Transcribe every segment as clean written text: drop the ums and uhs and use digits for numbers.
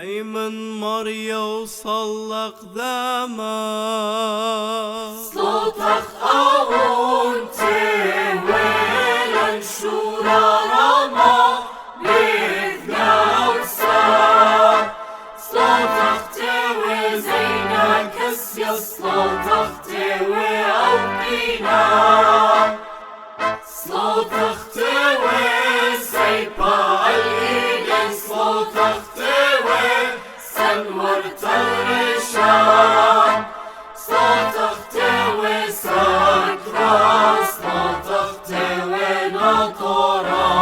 أي من مريا وصل قدامه صوتك أونت ولا نشورا رما بيثنا وسا صوتك تاوي زينا كسيا صوتك تاوي أوقينا صوتك تاوي سيبا الإيجن صوتك تاوي سنور ترشان صوتك تاوي سكرا صوتك تاوي نطورا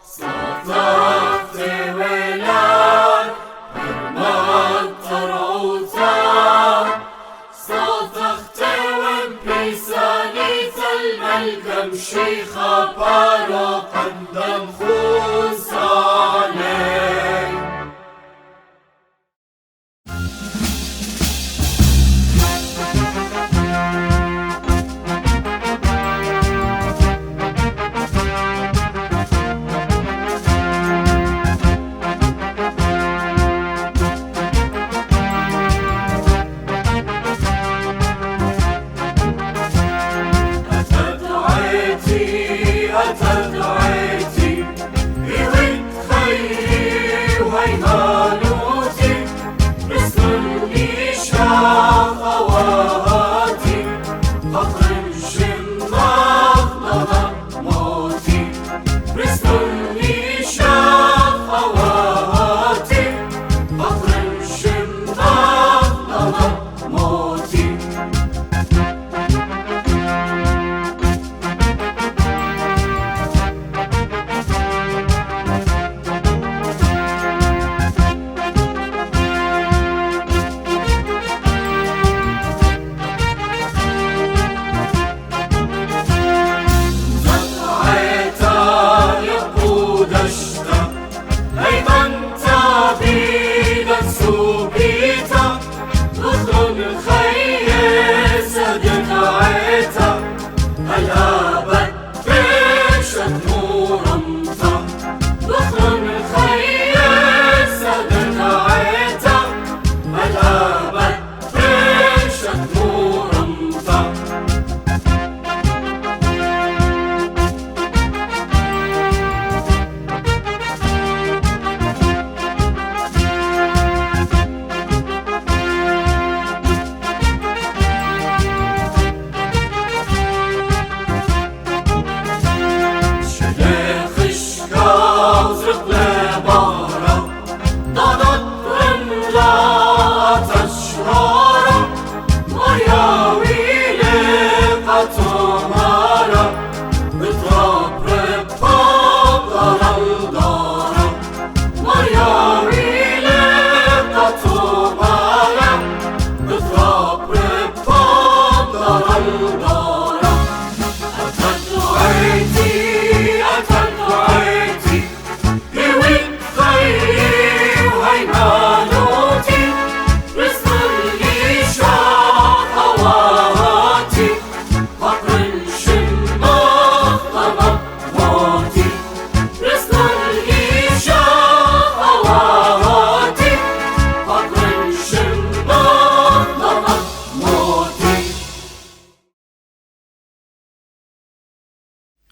صوتك تاوي لان برمان تروتا صوتك تاوي بيساني الملكم شيخة بارو قدم خوصاني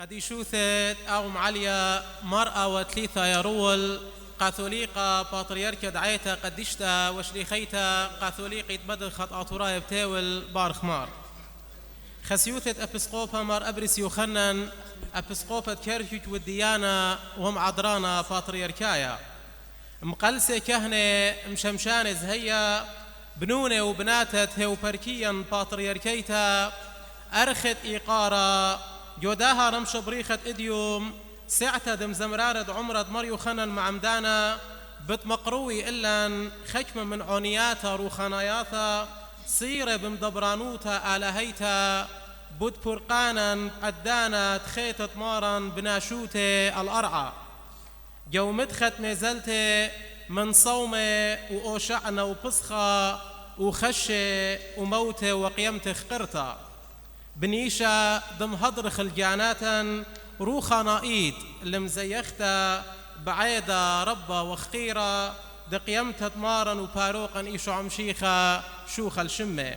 قد يشوثت أو معليا مرأة وثليثة يرول قاثوليقة بطريركة دعيتا قدشتا وشليخيتا قاثوليقة بدل خط أطوراي بتاول بارخمار خسيوثت أبسقوبها مار أبرس يوخنن أبسقوبة كيركيك والديانة ومعضرانا بطريركايا مقلسة كهنة مشمشانة زهية بنونة وبناتت هو بركيا بطريركيتا أرخت إيقارة جوداها رمش بريخة إديوم سعتا دم زمرارد عمرد مريو خنن معمدانا بتمقروي إلا خكمة من عنياتا روخاناياتا صيرة بمدبرانوتا آلهيتا بود برقانا أدانا تخيتت مارا بناشوتي الأرعى جو مدخت نزلتي من صومة وأوشعنا وبصخة وخشة وموتة وقيمتي خقرتا بنيشة دم هضر خلجاناتا روخا نائيد اللي مزيختا بعيدا ربا وخقيرا دقيمت مارا وباروقا إيشو عمشيخا شوخ الشمة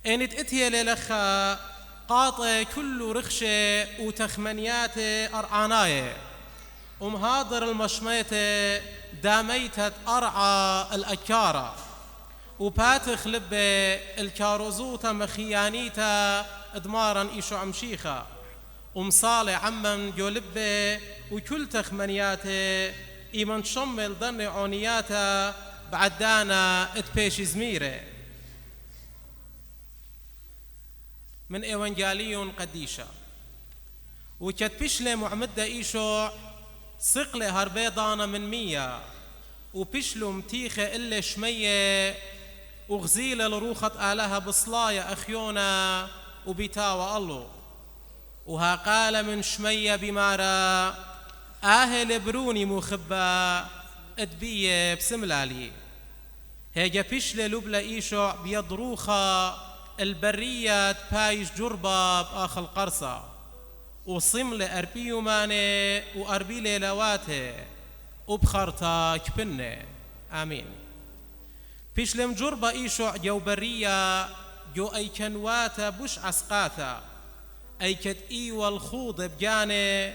إنت إتهي للخا قاطع كل رخشة وتخمنيات أرعاناية ومهاضر المشميتة داميتت أرعى الأكارة وباتخ لبة الكاروزوتا مخيانيتا إدمارا إيشو عمشيخا ومصالي عمم جو لبة وكل تخمنياته إيمان شمل ضن عونياتا بعدانا اتبيش زميره من إيوانجاليون قديشة وكتبشلي معمدة إيشو سقلي هربيضانا من 100 وبشلو متيخة إلا شمية وغزيلة لروخة آلها بصلايا أخيونا وبيتاوى الله وها قال من شمية بمارا آهل بروني مخبا ادبية بسملالي هيجا بشلة لبلا إيشو بيضروخة البرية بايش جربة بآخ القرصة وصمل أربيو ماني وأربي ليلواته وبخرطة كبنة آمين بشلم جربة إيشو جو برية جو أي كنواتا بش عسقاتا أي كد إيوى الخوض بجاني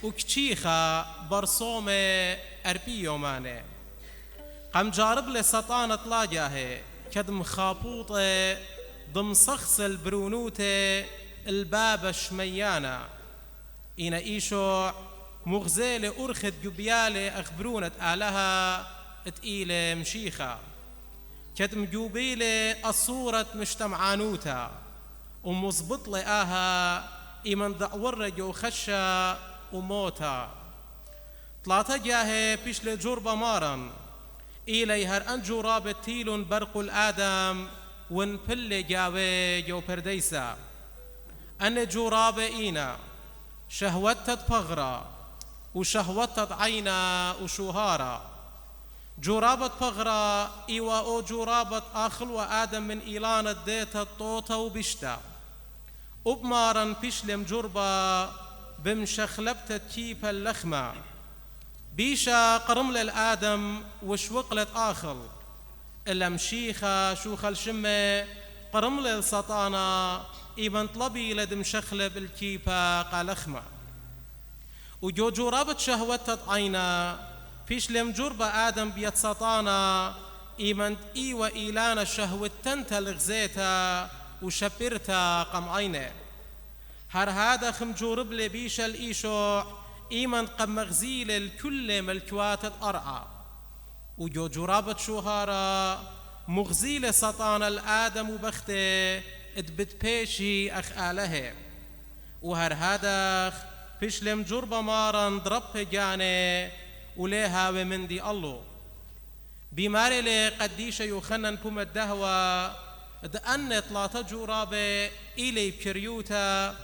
وكتشيخا برصومة أربيو ماني قم جارب لسطانة طلاجاهي كدم خابوطة ضم صخص البرونوتة الباب شميانا إنا إيشو مغزيلة أرخد جبيالة أخبرونة آلها تقيلة مشيخة كدم جوبيلة الصورة مجتمعانوتا ومزبط لآها إيمن دعور جو خشة وموتا طلاتا جاهي بيشل جربة مارا إلي هر أنجو رابط تيلون برق الآدم ونبل جاوي جو پرديسا أن جرابة إينا شهوتت بغرا وشهوتت عينا وشهارا جرابة بغرا إيوا أو جرابة آخل وآدم من إيلان الديت الطوطة وبشتا وبمارا بيشلم جربة بمشخلبت كيب اللخمة بيشا قرمل الآدم وشوقلت آخل إلا مشيخة شوخ الشمة قرمل السطانة إيبن طلبي لدم شخلب الكيبة قالخمة وجو جرابة شهوتت عينا بيشلم جربة آدم بيت سطانة إيمن إيوة إيلانا شهوتن تلغزيتا وشبرتا قم عينه هر هذا خم جورب لبيش الإيشو إيمن قم مغزيل الكل ملكوات الأرعى وجو جرابة شوهارا مغزيل سطان الآدم وبخته ادبت بيشي أخ آله وهر هذا بيشلم جربة مارا ضرب جاني وليها ومندي الله بماري لي قديش يخنن بوم الدهوة دأن طلاتا جرابة إلي بكريوتا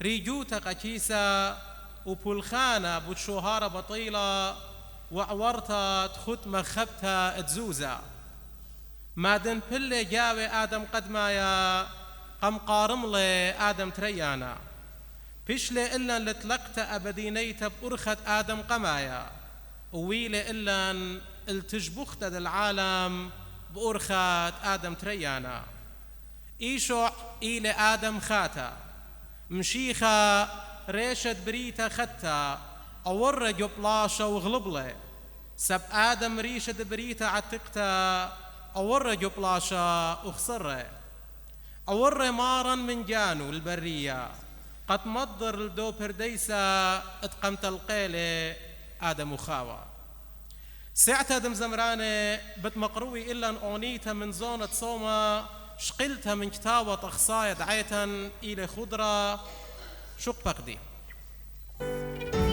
ريجوتا قكيسا وبولخانة بوتشوهارة بطيلة وعورتا تخت مخبتا تزوزا مادن بل جاوي آدم قدمايا قم قارم لي آدم تريانا بشلي إلا لتلقت أبدينيت بأرخت آدم قمايا وويلي إلا التجبخت العالم بأرخت آدم تريانا إيشو إلي آدم خاتا مشيخة ريشت بريتا ختا أور جبلاشا وغلبلة سب آدم ريشت بريتا عتقتا أور جبلاشا وخسره أور مارا من جانو البرية قد مضر الدو برديسا اتقمت القيلة آدم وخاوة سعت آدم زمرانة بتمقروي إلا أونيتا من زونة صومة شقلتها من كتاوة أخصايا دعيتا إلى خضرة شق بقدي نشمر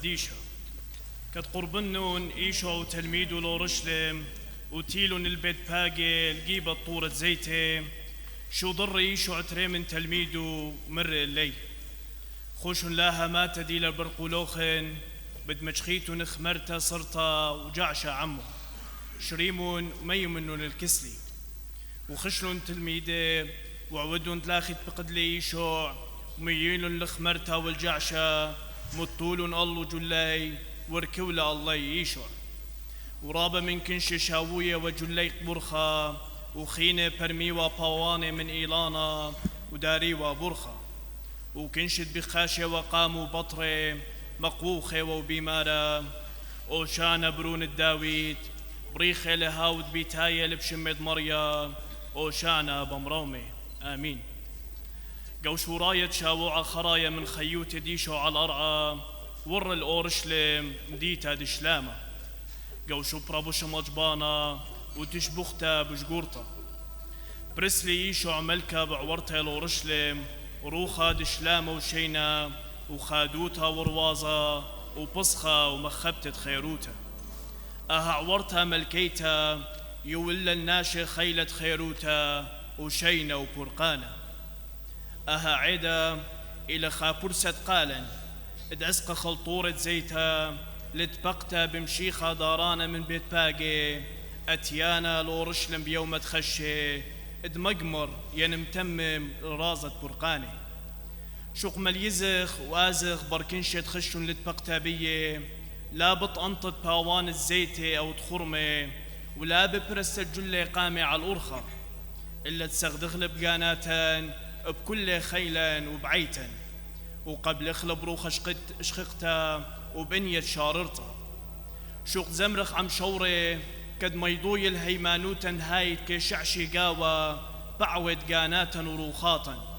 ديشا كد قربنون إيشو وتلميدو لورشلم وتيلون البيت باقي الجيبة طورة زيته شو ضر إيشو عتري من تلميدو مر الليل خوش لاها ما تديل البرقولوخن بد مشخيتو نخمرتا صرتا وجعشا عمو شريمون وميمنون الكسلي وخشلون تلميده وعودون تلاخت بقدلي إيشو ومييلون لخمرتا والجعشا مطولون الله جلاي وركولا الله يشوع ورابا من كنش شاوية وجلي برخا وخينة برمي وباوانة من إيلانا وداري وبرخا وكنشت بخاشة وقاموا بطرة مقوخة وبيمارة أوشانا برون الداويد بريخة لهاود بيتاية لبشمد مريا أوشانا بمرومي آمين قوش وراية شاوعة خرايا من خيوت ديشو على الأرعى ور الأورشلم ديتا دشلامة قوشو برابوش مجبانا وتشبختا بجقورتا برسلي إيشو عملكا بعورتا الأورشلم وروخا دشلامة وشينا وخادوتا وروازا وبصخا ومخبتة خيروتا أها عورتا ملكيتا يولا الناشي خيلة خيروتا وشينا وبرقانا أها عيدا إلى خابرسة قالا ادعسق خلطورة زيتا لتبقتا بمشيخة دارانا من بيت باقي أتيانا لورشلم بيوم تخشي ادمقمر ينمتمم رازة برقاني شوق مليزخ وازخ بركنشة تخشون لتبقتا بيه لا بطنطت باوان الزيتي أو تخرمي ولا ببرست الجلة قامي على الأرخة إلا تسغدغل بقاناتان بكل خيلا وبعيتا وقبل اخلب روخ اشخقتا وبنية شاررتا شوق زمرخ عم شوري كد ميضوي الهيمانوتا هايت كشعشي قاوة بعود قاناتا وروخاتا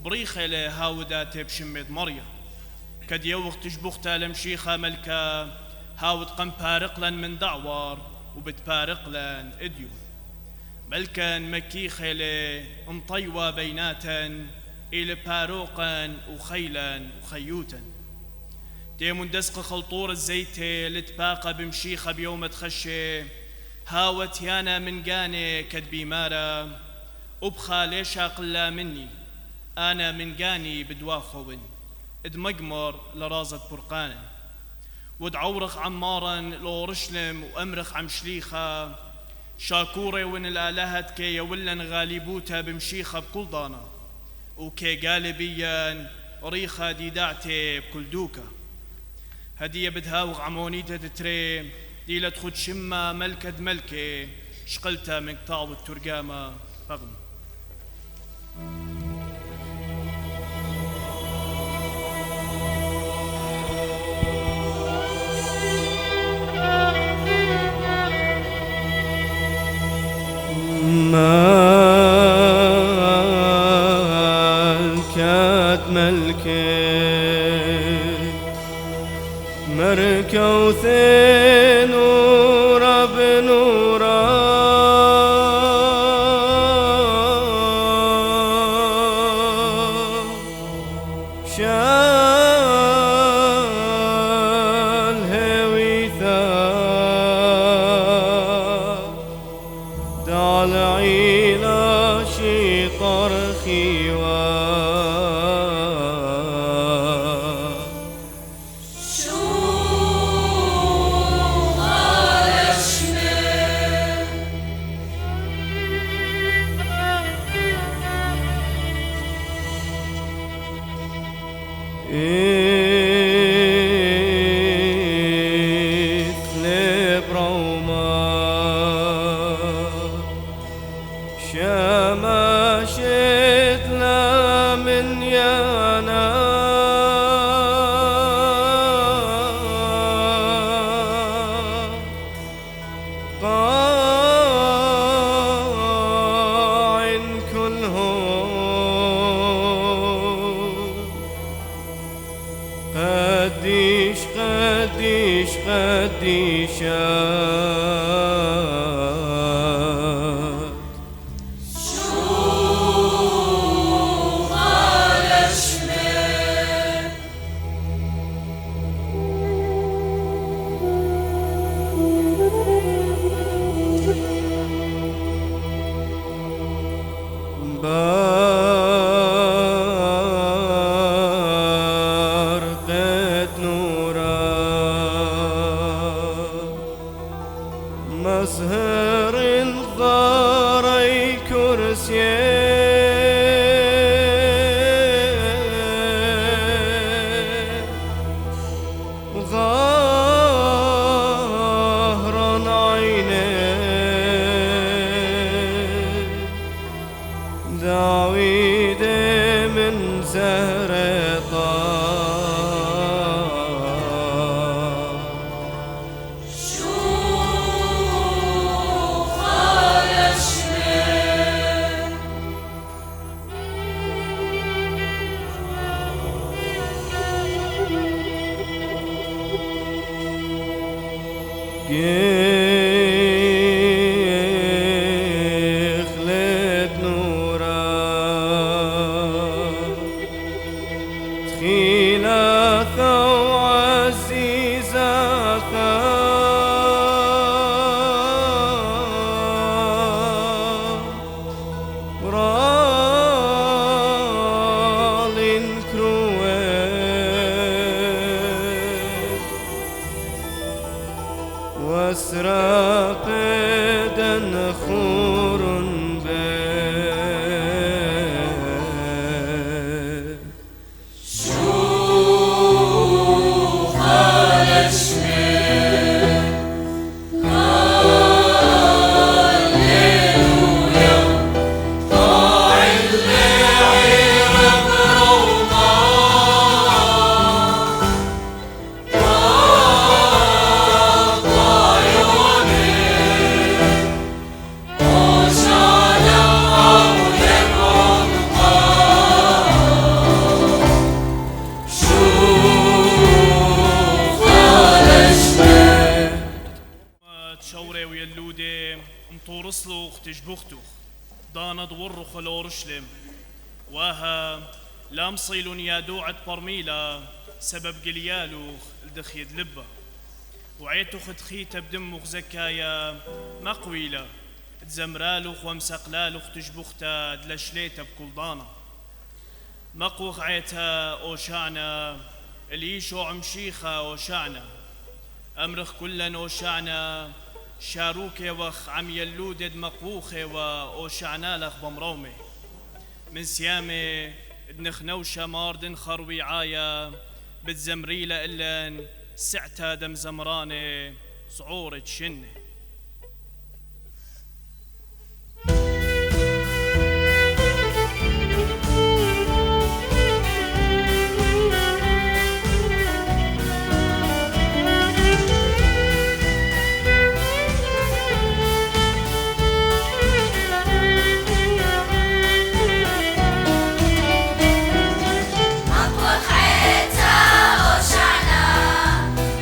بريخة لهاودات بشمد مريا كد يوغ تشبختا لمشيخة ملكا هاود قم بارقلا من دعوار وبتبارقلا اديو ملكا مكيخة مطيوة بيناتا إلى باروقا وخيلا وخيوتا تيمون دسق خلطور الزيتة لتباقى بمشيخة بيوم تخشي هاوت يانا من قاني كدبي مارا أبخى ليش أقلا مني أنا من قاني بدواخون ادمقمر لرازة برقانا ودعورخ عمارا لورشلم وأمرخ عم شليخة شاكوري وين الآلهة كي يولن غالبوتا بمشيخة بكل ضانا وكي غالبيا ريخة ديدعتي بكل دوكا هدية بدهاوغ عمونيتا تتري ديلة خد شمة ملكة ملكة شقلتا من قطاع الترجامة رغم ملكات ملكة مركوثي نورا بنورا شال هويثا دالعي لا شيطر خيوان إثلب روما شماشت لا من يانا قاع كلهم قديش قديش قديشات شوق على شمال وازهر ضاري كرسي غهرا عيني داويد من زهر خلت نورا تخيلة وعزيزة برال كرويت واسرق دنخور بيت شوف الاشمي هاليلويا طاع اللعير بروضة تشوري ويلودي مطور صلوخ تجبختوخ دانا دور خلورشلم واها لام صيلون يا دوعة برميلة سبب قليالوخ الدخيد لبه وعيتوخ تخيته بدموخ زكايا مقويلة تزمرالوخ ومسقلالوخ تجبخته دلشليته بكل دانا مقوخ عيتها أوشعنا اليشو عمشيخة أوشعنا أمرخ كلن أوشعنا شاروكي وخ عم يلودد مقوخي وأوشعنا لخ بمرومي من سيامي دنخنوشة ماردن خروي عايا بتزمريلة إلن سعتا دم زمراني صعورة شني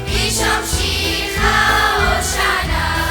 إيش أمشيخة وشعنا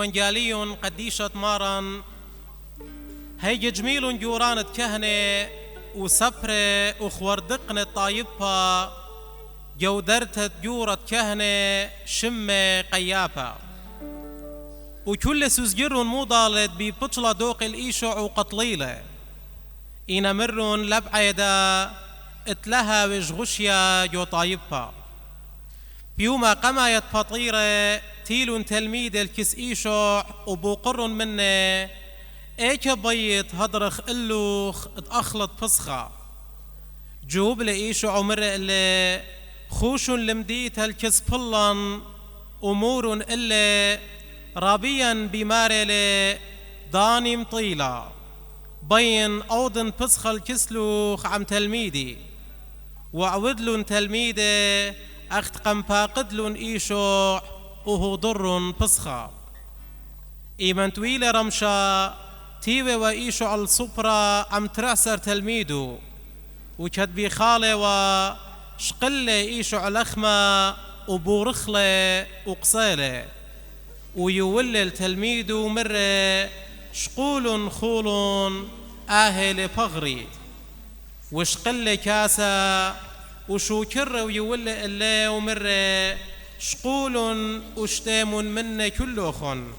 إيوانجاليون قديشة مارن هي جميل جورانة كهنة وسبرة وخوردقنة طايبة جودرت جورة كهنة شمة قيابة وكل سوزجرون موضالت ببطلة دوق الإيشع وقطليلة إنا مرون لبعيدا اتلها وجغشيا جو طايبة بيوما قمايت فطيرة تيلون تلميذ الكس إيشع وبوقرن منه ايك بيت هدرخ اللوخ اتأخلط فسخة جوب لإيشع عمر اللي خوش لمديت الكس بلن أمور اللي رابيا بمارلي داني مطيلة بين أوضن فسخ الكسلوخ عم تلميذي وعودلن تلميذي أخت قمفاقدلن إيشع وهو ضر فسخة إيمان تويل رمشا تيوي وإيشو على الصبرة عم ترعسر تلميدو وكد بخالي وشقلة إيشو على الأخمة وبورخلة وقصالة ويولل تلميدو مرة شقول خول آهل فغري وشقلة كاسة وشوكر ويولل اللي ومرة شقول وشتام من كلوخن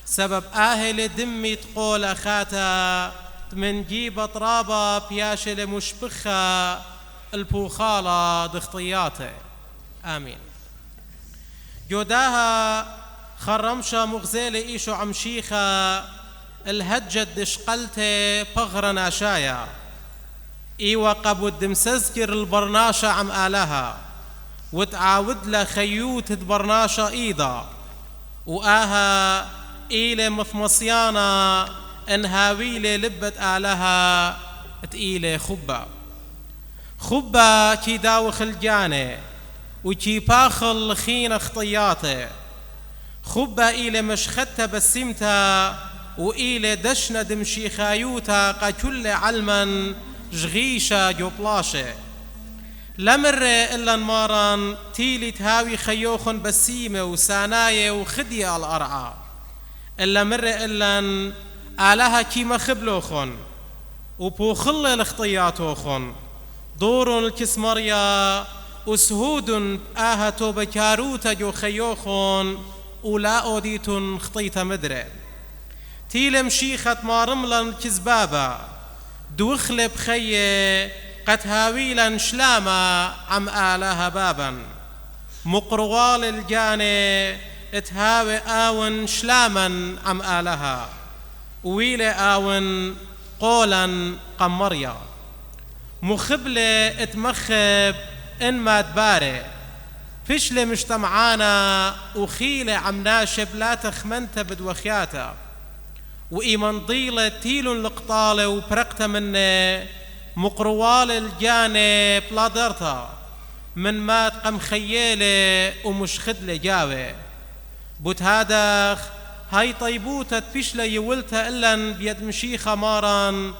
سبب أهل دمي تقول خاتا من جيب طرابة بياشل مشبخة البوخالة دخطياته آمين جوداها خرمشة مغزيلة إيشو عمشيخة الهجد دشقلته بغرنا شايا إيوة قبود دمسزكر البرناشة عم آلها وتعاود له خيوت البرناشة إيضا وآها إيلة مفمصيانا انهاويلة لبت آلها تقيلة خبة كي داوخ الجانة وكي باخل خين خطياته خبة إيلة مشختة بسمتا وإيلة دشنا دمشي خايوتا قا كل علما جغيشة جوبلاشة لمر إلا نماران تيلي تهاوي خيوخن بسيمة وساناية وخدية الأرعى إلا مر إلا آلها كيما خبلوخن وبوخل الخطياتوخن دور الكسمريا وسهود آهتو بكاروتا جو خيوخن ولا أوديتن خطيتا مدري تيل مشيخة مارملا كزبابا دوخل بخيه قد هاويلا شلاما عم آلها بابا مقروال الجاني اتهاوي آون شلاما عم آلها ويلي آون قولا قمريا مخبلة اتمخب إن ما تباري فشلة مجتمعانا وخيلة عم ناشب لا تخمنت بدوخياتا وإيمان ضيلة تيلون لقطالة وبرقتا منه مقروال الجاني بلادرتا من مات قم خيالة ومش خدلة جاوي بوت هادخ هاي طيبوتة فشلة يولتا إلا بيد مشيخة ماران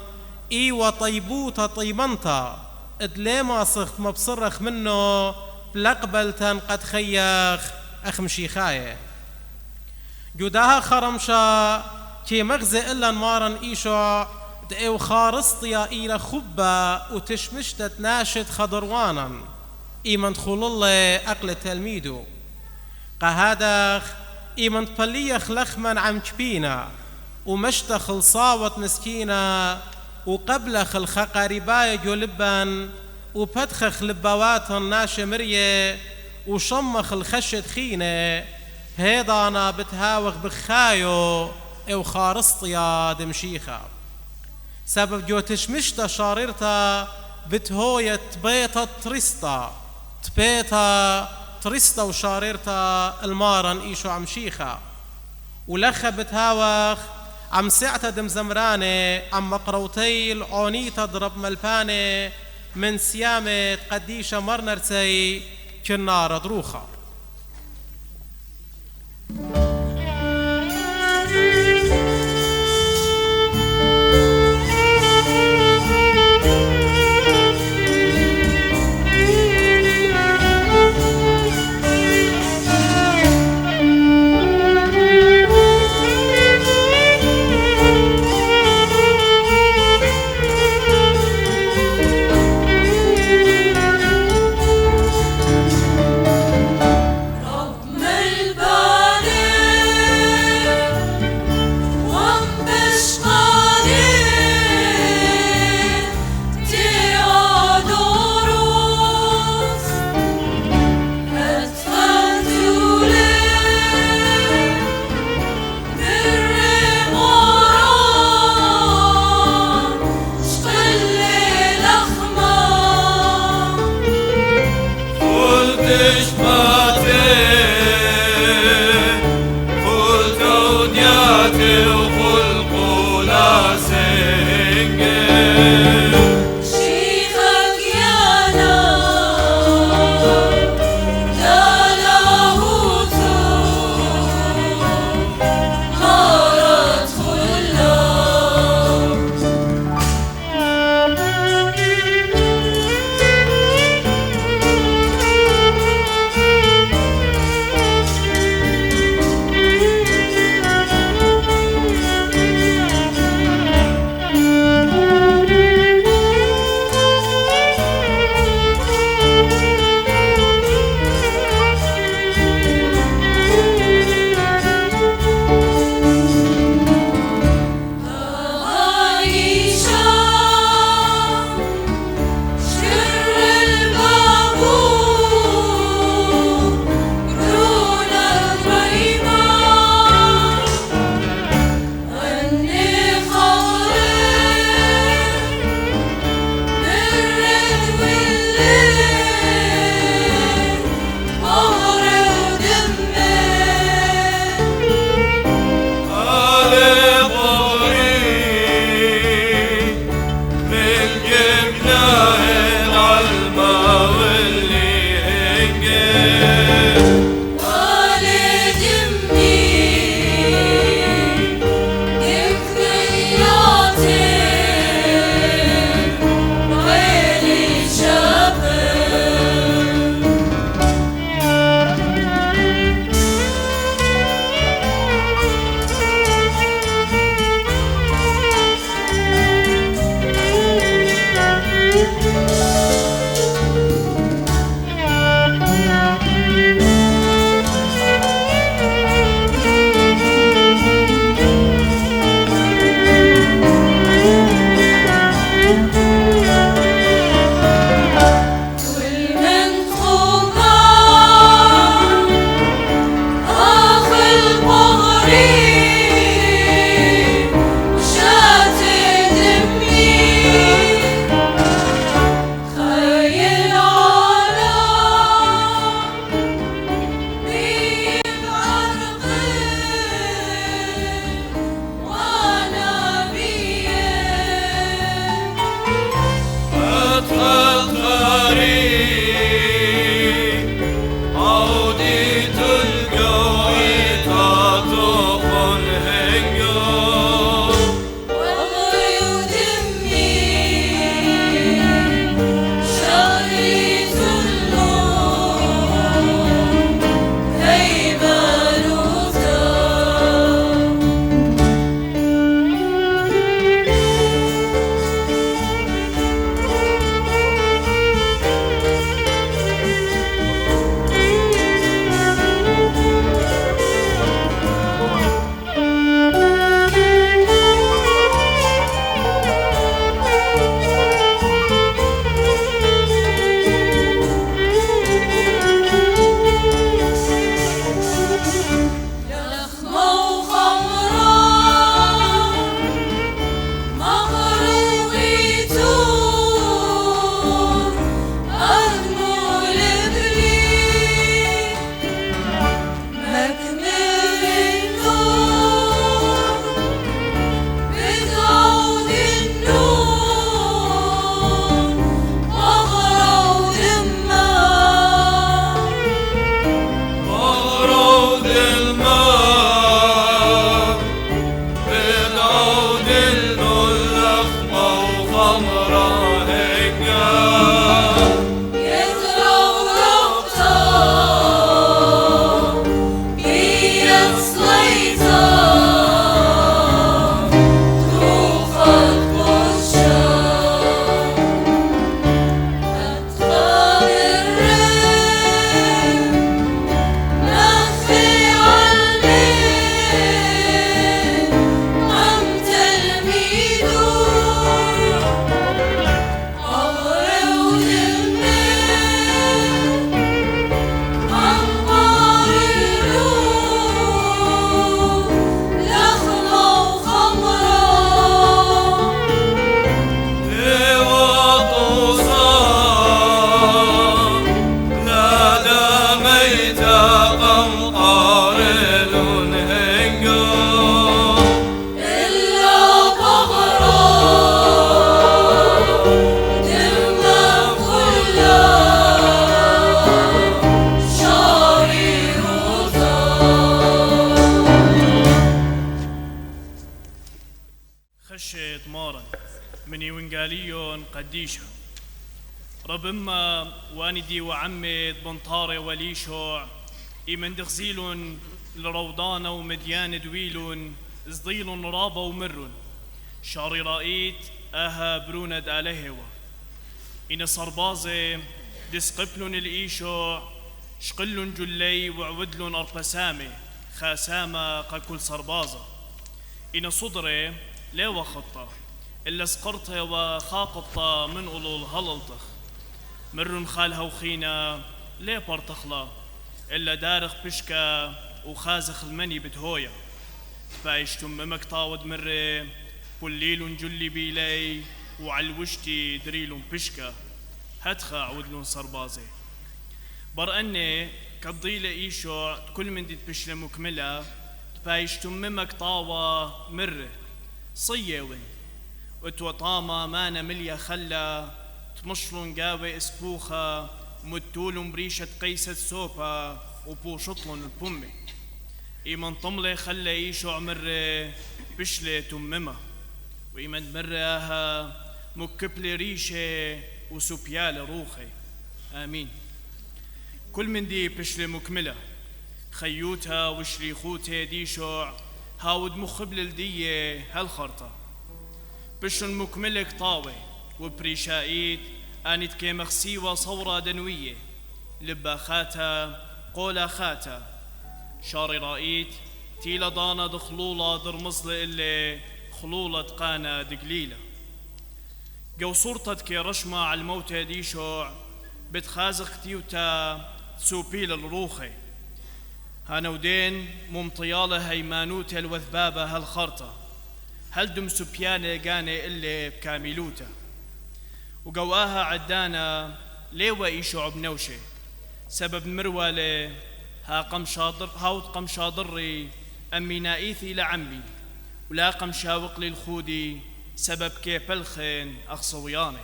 إيوة طيبوتة طيبنتا إدليما صخت مبصرخ منه بلقبلتن قد خيخ أخ مشيخاية جوداها خرمشا كي مغزي إلا مارن إيشو دقيو خارسطيا إلى خبة وتشمشتت ناشد خضروانا إيمان تخول الله أقل تلميدو قهادخ إيمان تفليخ لخمن عم كبينا ومشتخل صاوت مسكينة وقبلخ الخقارباية جو لبن وبدخخ لبوات الناشة مرية وشمخ الخشد خينة هيضانا بتهاوخ بخايو او خارسطيا دمشيخة سبب جو تشمشتا شاررتا بتهوية بيتا تريستا تبيتا تريستا وشاررتا المارن إيشو عم شيخة ولخا بتهاوخ عم سعتا دم زمراني عم مقروتي العوني تضرب ملباني من سيامة قديشة مرنرتي كنار دروخة نياتي وخلقه لا سنجل شيخك يا نار لا لاهوتو نارت خلاب خشت مارا مني ونقاليون قديشة رب اما واندي وعمد بنطاري وليشوع إيمن دخزيلون لروضانا ومديان دويلون زضيلون رابا ومرون شاري رأيت اها بروند آلهوا إن صربازي دسقبلون الإيشوع شقلون جلي وعودلون أربسامي خاسامة كل صربازة إن صدري لا وخطة إلا سقرته وخاقطة من أولو هللطخ مرن خالها وخينا لا برتخلا إلا دارخ بشكا وخازخ المني بتهويا تبايشتم ممك طاود مري كليل جلي بيلي وعلوشتي دريلون بشكا هتخا عودلون صربازي برأني كضيلة إيشوع كل من دي بشلة مكملة تبايشتم ممك طاوة مرة صيوين وتوطاما مانا مليا خلا تمشلون قاوي اسبوخة مدتولون بريشة قيسة سوبا وبوشطلون البومي إيمان طملة خلا إيشوع مرة بشلة تممة وإيمان مرة مكبلة ريشة وسوبيالة روخي آمين كل من دي بشلة مكملة خيوتها وشريخوتها ديشوع هاود مخبل الدية هالخرطة بشن مكملك طاوي وبريشايت آنت كمخسيوة صورة دنوية لبا خاتا قولا خاتا شاري رأيت تيلا دانا دخلولة درمصل اللي خلولة قانا دقليلة جو صورتت كي رشمة على الموتى ديشوع بتخازق تيوتا تسوبيل الروخي هانودين ممطيالة هيمانوتا الوذبابة هالخرطة هل دم سبيانة قاني اللي بكاملوتا وقواها عدانا ليوا إيشوع بنوشي سبب مروالي هاود قمشاضري أمي نائثي لعمي ولا قمشاوق للخودي سبب كيبلخين أخصوياني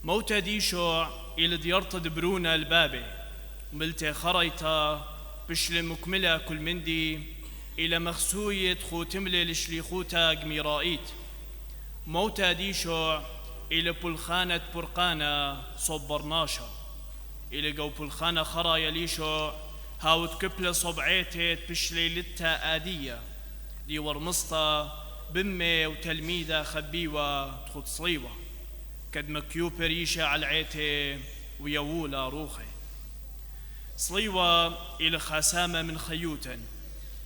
موتا ديشوع إلى ديارتا دبرونا البابي ملتي خريتا بشل مكملة كل مندي إلى مخسوية خوتملي لشليخوتا قميرائيت موتا ديشوع إلى بلخانة برقانة صبرناشا إلى جو بلخانة خرا يليشوع هاوت كبلة صبعيتت بشلي لتا آدية دي ورمسطة بمي وتلميذة خبيوة تخد صليوة كد مكيو بريشة على عيتي ويوولا روخي صليوة إلى خسامة من خيوتا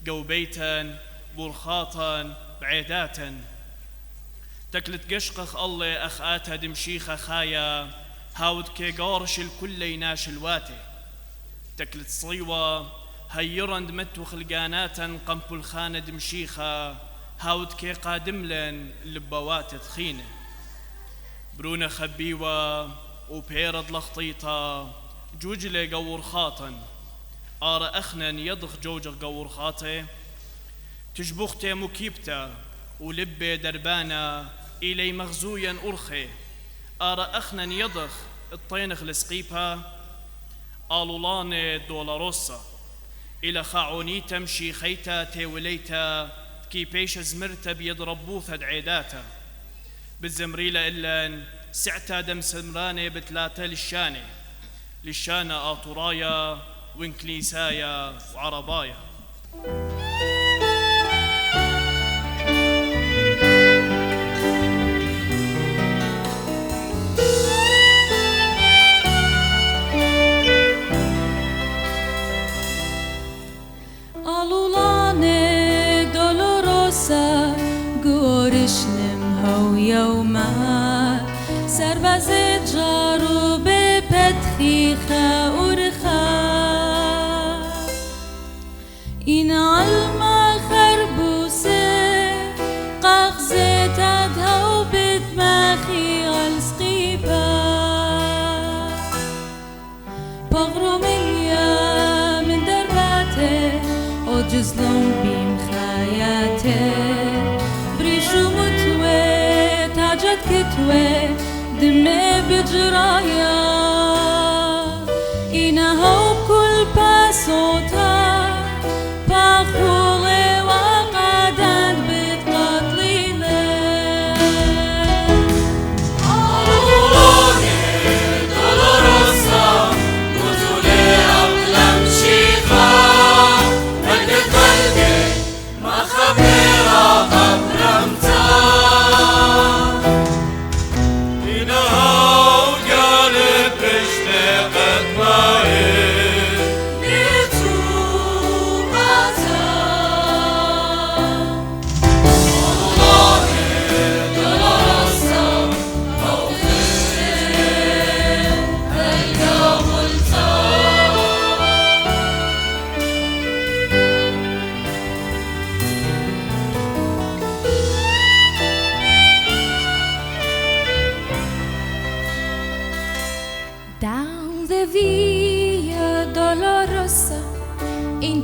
جو بيتا برخاطا بعيداتا تكلت قشقخ الله أخآتا دمشيخة خايا هاود كي قارش الكل يناش الواتي تكلت صليوة هيرند متو خلقاناتا قنبو الخانة دمشيخة هاود كي قادملن لبوات تخينة برونة خبيوة وبيرد لخطيطة جوجلي قور خاطن آر أخنن يضخ جوجر قور خاطي تشبختي مكيبتا ولبي دربانا إلي مغزويا أرخي آر أخنن يضخ الطينخ لسقيبها آلولاني دولاروسا إلى خاعوني تمشي خيتا تيوليتا كي بيش زمرتا بيضربوثا دعيداتا بالزمريلة إلا سعتا دم سمراني بتلاتا للشانة آطرايا وانكليسايا وعربايا Alulane dolorosa gorishlim ho yoma سربازت جارو به پتخی خورخا این علم خربوسه قغزت ادهو بدمخی السقيبا بغرم اليا من درباته وجزلهم بيم خياته بريشو متوه تاجت كتوه دمي بجرايا إنه كل باسوتا بخولي وقدد بتقتليله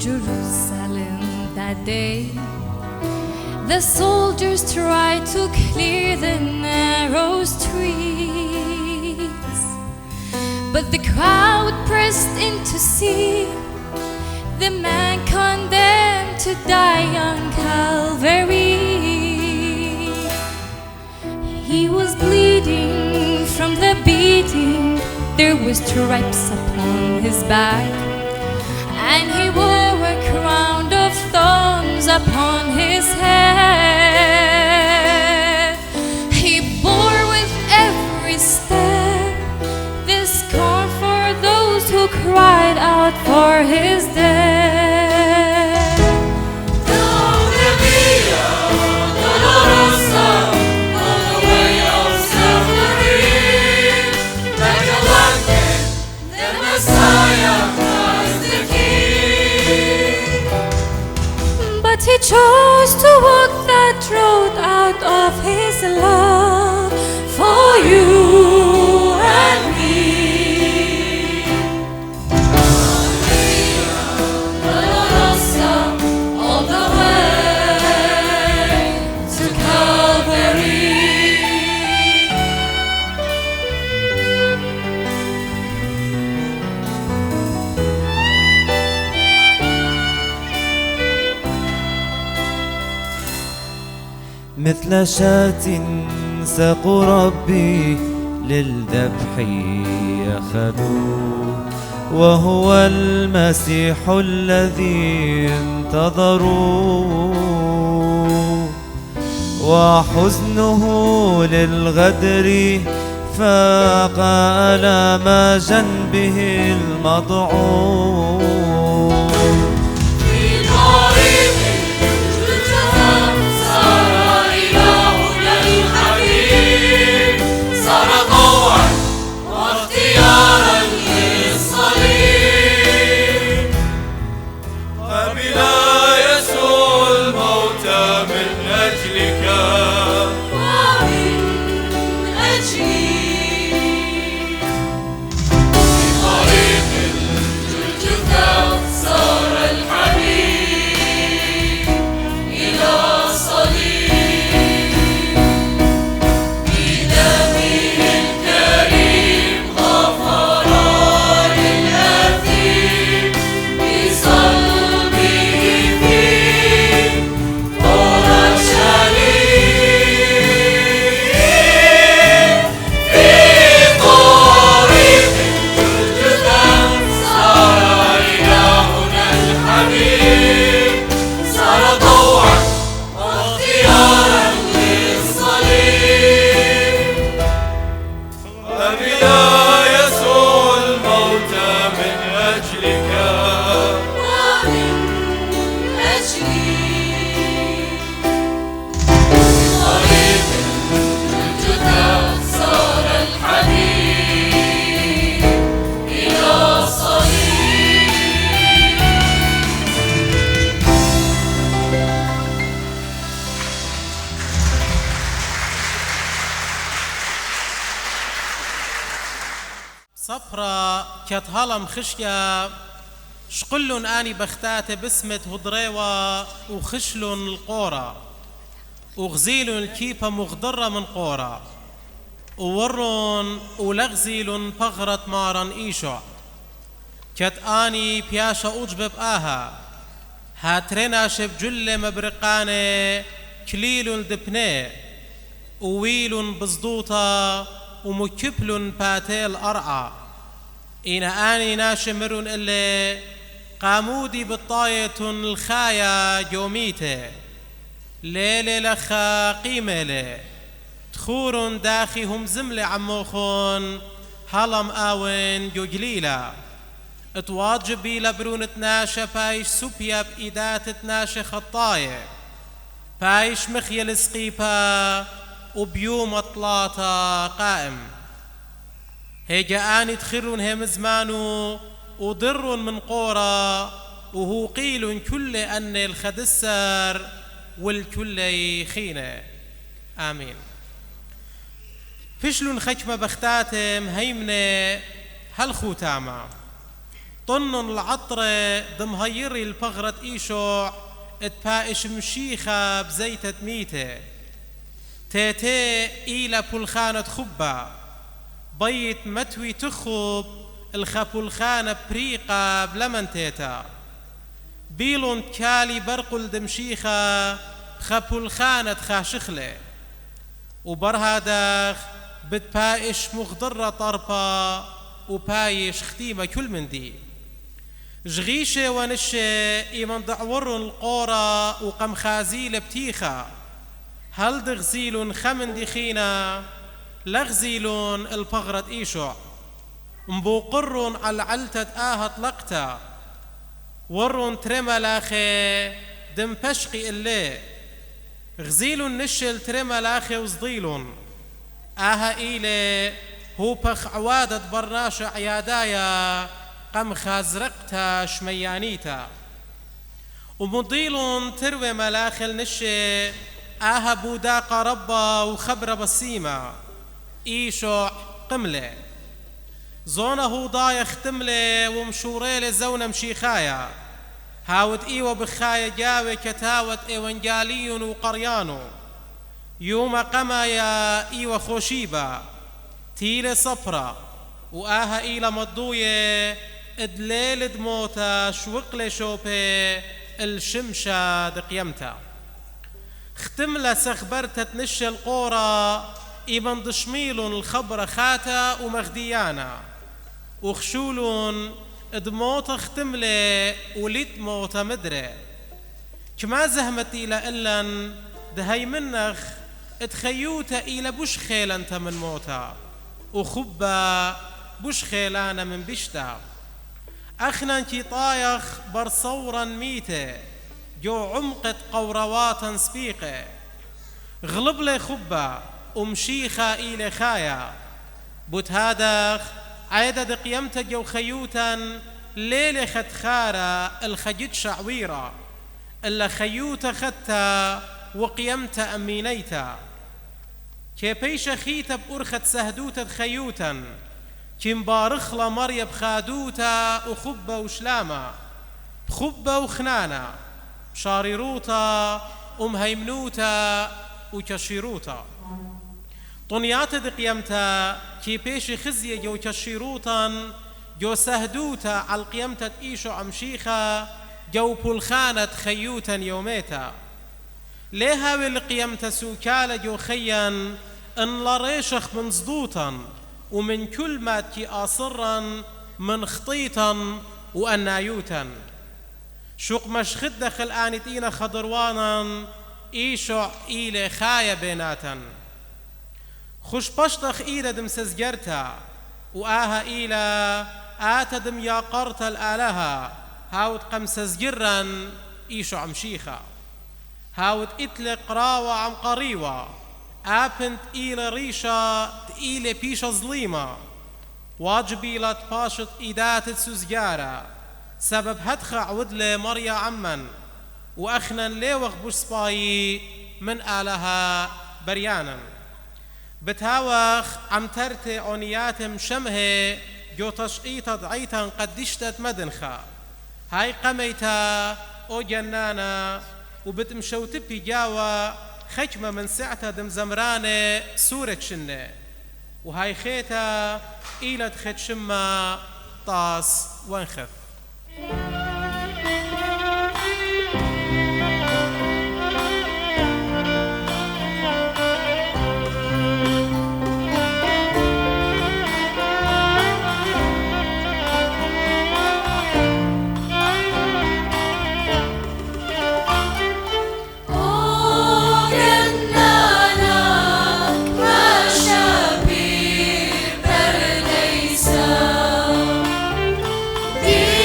Jerusalem that day. The soldiers tried to clear the narrow streets, but the crowd pressed in to see the man condemned to die on Calvary. He was bleeding from the beating, there were stripes upon his back, and he wore a crown of thorns upon his head. He bore with every step the scorn for those who cried out for his death. Via Dolorosa, all the way of suffering, like a lion, the Messiah was the King. But he chose to walk that road out of his love for you and me. Dolorosa, all the way to Calvary. مثل شاة ساق ربي للذبح أخذوه، وهو المسيح الذي انتظروه، وحزنه للغدر فاق ألام جنبه المضعون. في طريق الجثث صار إلهنا الحبيب، صار طوعا واختيارا للصليب. قبلا يسوع الموتى من أجلك ومن أجلي. في طريق الجثث صار الحبيب إلى صليب. بدمه الكريم غفر للأثيم، بصلبه في أورشليم. في طريق الجثث صار إلهنا الحبيب، صار طوعا واختيارا للصليب. قبلا يسوع الموتى من أجلك ومن أجلي. طريق الجثث صار الحبيب إلى صليب. صفرة كتهلم خشية شقلن آني بختات بسمة هضريوة وخشلن القورة وغزيلن الكيبة مغضرة من قورة وورن ولغزيلن بغرة مارن إيشع كت آني بياشا أجبب آها هاترنا شب جل مبرقاني كليل دبني وويل بزدوطة ومكبل باتيل أرعى إن آني ناشمر اللي قامودي بالطاية الخايا جوميته ليلة لخا قيمة لي تخور داخيهم زملة عموخون هلم آوين جو جليلة اتواجبي لبرون تناشا بايش سوبيا بإيدات تناشا خطاية بايش مخيل سقيبا وبيوم اطلاتا قائم هيجا آني تخرون هم زمانو وضر من قورا وهو قيل كل أن الخدسر والكل خينة آمين. فشلون خشمة بختاتم هيمنة هالخوتامة طن العطرة دمهيري البغرة إيشوع اتبائش مشيخة بزيتة ميتة تيتي إلى بلخانة خبة بيت متوي تخب الخبلخانة بريقة بلمن تيتا بيلون كالي برقل دمشيخة خبلخانة خاشخلة وبرهادخ بتبايش مخضرة طربة وبايش ختيمة كل من دي جغيشة ونشة إيمن دعور القورة وقم خازيل بتيخة هل دغزيل خمن دخينا لغزيلون البغرة إيشوع مبوقرون على علتة آهت لقتا ورون ترملاخي دم بشقي اللي غزيلون نشل ترملاخي وزضيلون آها إيلي هو بخ عوادة برناشة عيادايا قم خازرقتا شميانيتا ومضيلون تروي ملاخل نشي آها بوداقة ربا وخبرة بسيمة إيشوع قملة زونه ضايخ تملة ومشوريلة زونة مشيخايا هاوت إيوة بخايا جاوي كتاوت إيوانجاليون وقريانو يوم قمايا إيوة خوشيبة تيلة صفرة وآها إيلة مضوية إدليل دموتا شوقلة شوبي الشمشة دقيمتا ختملة سخبرتة تنش القورة إيمن دشميلون الخبرة خاتا ومغديانا وخشولون دموتا ختملة وليت موتا مدري كما زهمت إلى إلن دهي منخ اتخيوتا إلى بش خيلا انت من موتا وخبا بش خيلانا من بشتا أخنا انكي طايخ برصورا ميته جو عمقة قورواتا سبيقة غلب لي خبا ومشيخة إلى خايا بوتهادخ عيدد قيمتا جو خيوتا ليلة ختخارة الخجد شعويرة إلا خيوتا ختا وقيمتا أمينيتا كي بيش خيتا بأرخت سهدوتا خيوتا كي مبارخلا مريب خادوتا وخبة وشلامة بخبة وخنانة شاريروتا ومهيمنوتا وكشيروتا طنيات دقيمتا كي بيش خزية جو كشيروتا جو سهدوتا على القيمتا إيشو عمشيخة جو بلخانة خيوتا يوميتا ليها بالقيمتا سوكالة جو خيا ان لريشخ من صدوتا ومن كل ما تي آصرا من خطيطا وأنايوتا شوق مشخد دخل آنتين خضروانا إيشو إيلي خايا بيناتا خش بشتخ إيلا دم سزجرتا وآها إيلا آتا دم ياقرتا الآلها هاوت قم سزجرا إيشو عمشيخا هاوت إتلق راوة عم قريوة آبنت إيلا ريشا تإيلي بيشا ظليمة واجبي لا تباشط إيدات سوزجارة سبب هدخع عودلي مريا عمن وأخنا ليوغ بوش سباي من آلها بريانا بتاوخ عم ترتي عنيات مشمه جو تشقيتا ضعيتا قدشتت مدنخا هاي قميتا او جنانا وبتمشوتبي جاوا خجمة من ساعتا دم زمرانة سورة شنة وهاي خيتا إيلة خد شمة طاس وانخف دي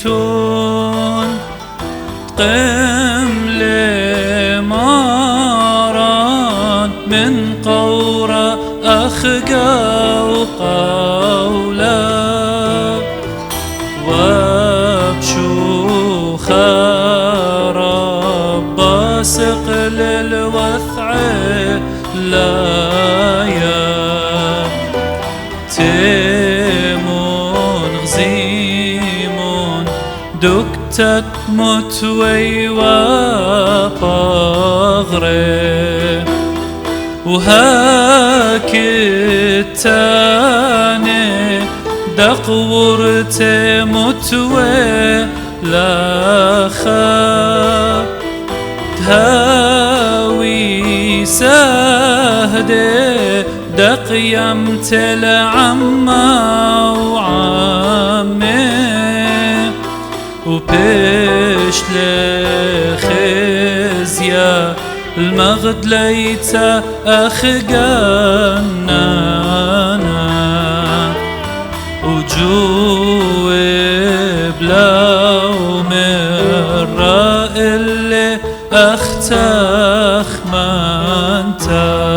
تون قم لماران من قورة أخقا وقولا وابشو خرب سقل الوثع لا يا تيمون غزيمون دكتت متوي وطغري وهاك التاني دقور تمتوي لا خا تهاوي سهدي دقيم تلعما وعمي وبيش لخزيا المغد ليتا أخقنانا وجوي بلاو مرة اللي أختخ منتا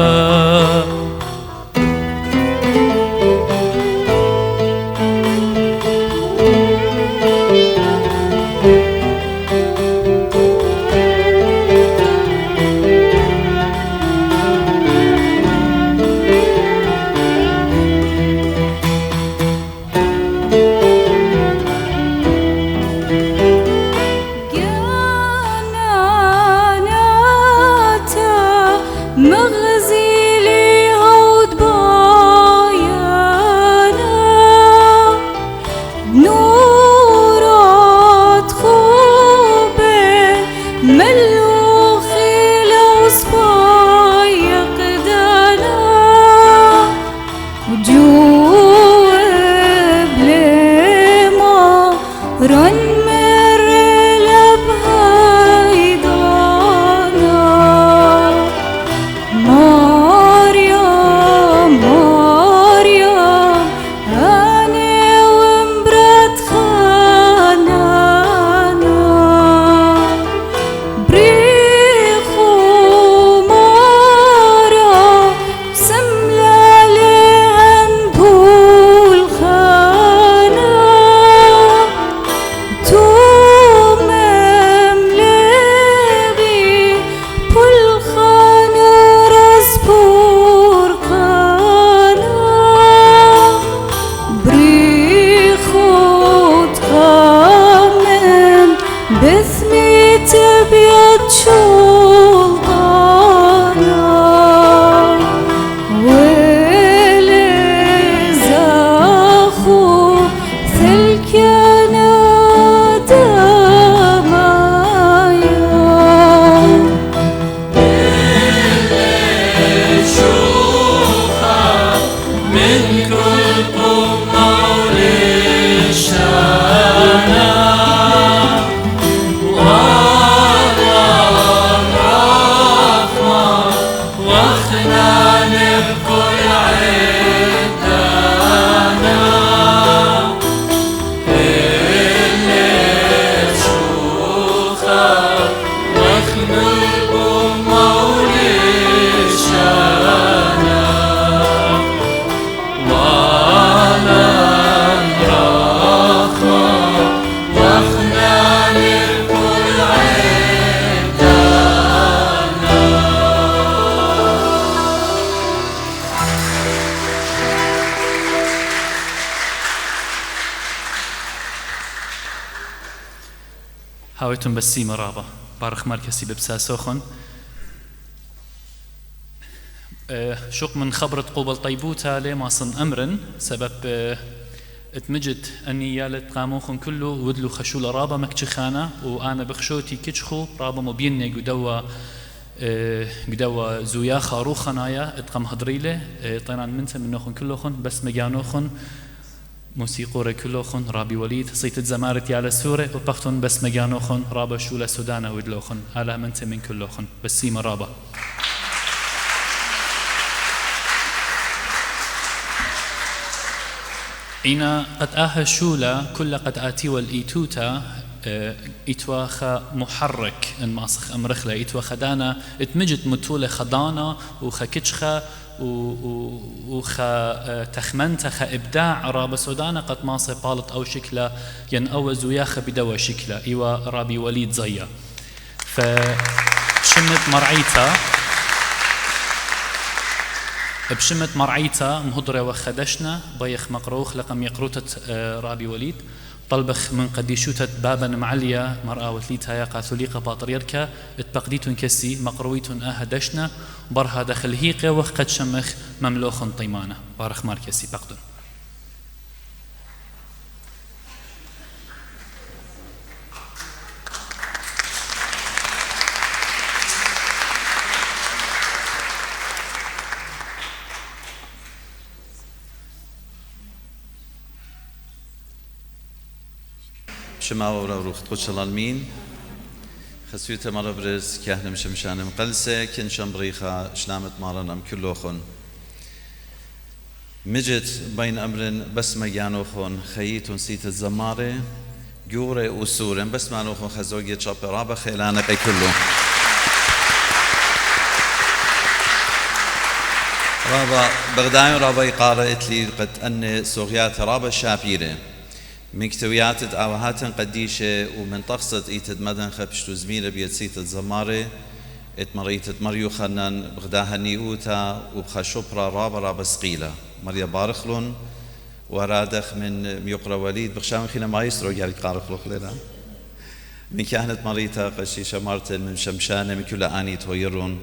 هاويتم بسي مرابا بارخ مركزي ببساسوخن شق من خبرة قوبل طيبوتا لما صن أمرن سبب اتمجد أني يالت قاموخن كله ودلو خشول رابا مكتش خانة وأنا بخشوتي كتشخو رابا مبيني قدوا زويا خارو خنايا اتقام هدريله طيران منتا منوخن كلوخن بس مجانوخن موسيقى كلوخن رابي وليد صيت زمارتي على سورة وبختن بس مجانوخن رابا شولا سودانا ودلوخن على منتا من كلوخن بس سيما رابا إنا قد شولا كل قد آتي والإيتوتا إتواخا محرك الماسخ أمرخلا إتواخا دانا اتمجت متولة خدانا وخا كتشخا وخا تخمنتا خا إبداع رابا سودانا قد ماسي بالط أو شكلا ينأوز وياخا بدوا شكلا إيوا رابي وليد زيا فشمت مرعيتا بشمت مرعيتا مهضرة وخدشنا بيخ مقروخ لقم يقروتة رابي وليد طلبخ من قديشوتة بابا معليا مرأة وثليتها يا قاثوليقة باطريركا اتبقديتون كسي مقرويتون دشنا برها دخل هيقة وقد شمخ مملوخ طيمانة بارخ ماركسي بقدون شما ورا روخت قدش الالمين خسويته مرة برز كهنا مشمشان مقلسة كن شمبريخة شلامت مارنم كلوخن مجت بين أمر بس مجانوخن خييتون سيت الزمارة جورة وسورة بس مانوخن خزوجي تشابي رابا خيلانا قي كله رابا بغدايو رابا يقارئ لي قد أن سوريات رابا شابيرة مكتويات أوهات قديشة ومن تقصد إيتد مدن خبشتو زميلة بيتسيت الزمارة اتمريتت مريو خنن بغداها نيوتا وبخا شبرا رابا سقيلة مريا بارخلون ورادخ من ميقرا وليد بخشام خينا ما يسرو جاري قارخلو خلينا من كهنت مريتا قشيشة مارتن من شمشانة من كل آني تويرون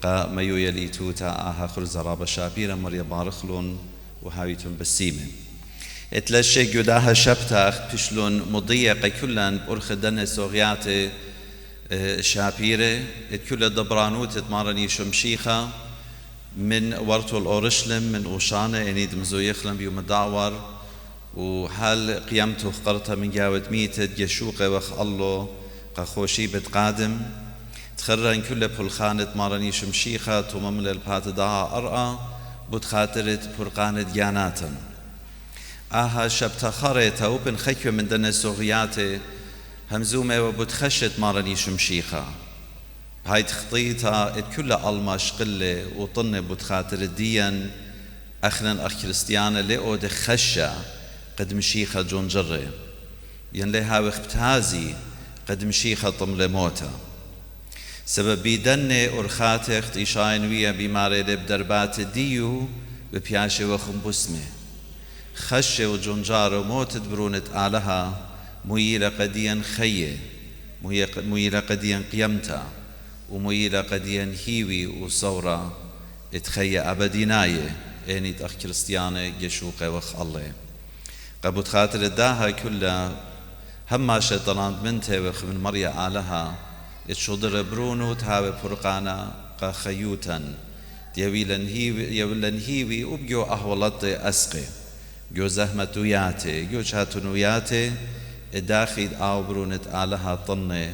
قا ميو يليتوتا آها خرز رابا شابيرا مريا بارخلون وهاويتون بسيمة اتلاشي جداها شبتاخ بشلون مضيقة كلن بأرخ دن سوغياتي شابيرة اتكل دبرانوت اتمارني شمشيخة من ورطو الأورشلم من أوشانة يعني دمزو يخلم بيوم الدعور وحال قيامته قرطة من جاود ميتد يشوقة وخ الله قخوشي بتقادم تخرن كل بلخانة مارني شمشيخة تممل البات دعا أرقى بتخاطرت برقانة دياناتا آها شبتخاري توبن خيكو من دن السوغياتي همزومة وبتخشت مارني شمشيخة هاي تخطيطها كل ألماش قلة وطن بتخاطر الدين أخنا أخ كريستيانا لقو دخشة قد مشيخة جون جري ين لها وقتهازي قد مشيخة طمل موتا سبب بيدن أرخاتي اختيشاين ويا بماري بدربات ديو ببياشي وخنبسمه خشة وجنجار وموت برونة آلها ميلة قديا خيه ميلة قديا قيمتا وميلة قديا هيوي وصورة اتخيى أبديناية اني أخ كريستيانة يشوقة وخ الله قبوت خاطر الداها كلها هما شيطانات منته وخ من مريا آلها اتشضر برونو تهاوي فرقانا قخيوتا يولن هيوي وبجو أهولت أسقي جو زهمتوياتي جو شاتنوياتي الداخل آو برونة آلها طنة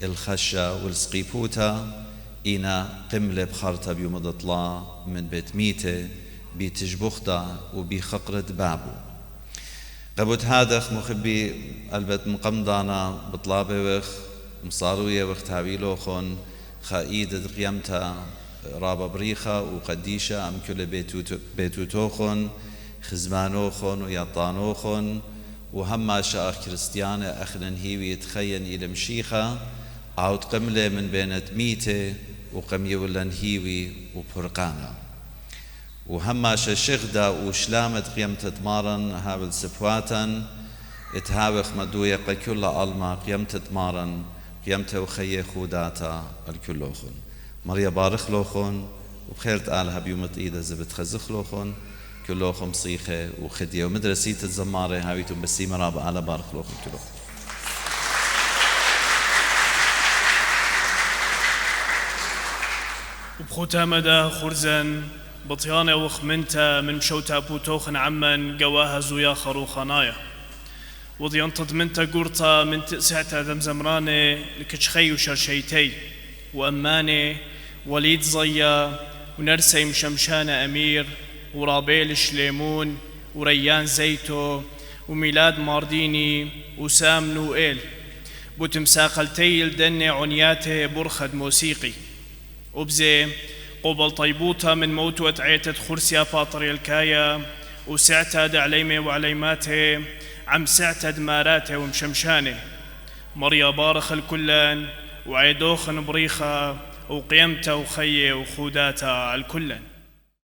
الخشة والسقيبوتا إنا قملة بخارتا بيوم دطلا من بيت ميتة بيتجبختا وبيخقرة بابو قبوت هادخ مخبي البت مقمضانا بطلابة وخ مصاروية وخ تاويلوخن خايدة قيمتا رابا بريخة وقديشة أم كل بيتوتوخن خزمانوخن ويطانوخن وهما شاخ كريستيانة أخنا هيوي يتخين إلى مشيخة عود قملة من بينت ميتة وقم يولن هيوي وبرقانا وهما شغدا وشلامة قيمة تمارن هاول سبواتا اتهاوخ مدوية كل ألما قيمة تمارن قيمة وخيه خوداتا الكلوخن مريا بارخ لوخن وبخيرت آلها بيومت إيدا زبت خزخ لوخن كلوخم صيخة وخدية ومدرسية الزمارة هاويتم بسيمة رابع على بارخ لوخم كلوخم وبخوتا مدى خرزن بطيانة وخمنتا من مشوتا بوتوخن عمن قواها زويا خروخانايا وضيانتد منتا قرطة من تأسعتا دم زمراني لكشخي وشرشيتي وأماني وليد زيا ونرسي مشمشانة أمير ورابيل شليمون وريان زيتو وميلاد مارديني وسام نوئيل بوتمساقلتي الدني عنياته برخد موسيقي وبزي قبل طيبوتا من موتوة عيتة خرسيا باطريلكايا وسعتاد عليمي وعليماته عم سعتاد ماراته ومشمشانه مريا بارخ الكلان وعيدوخن بريخة وقيمته وخيه وخوداته الكلن.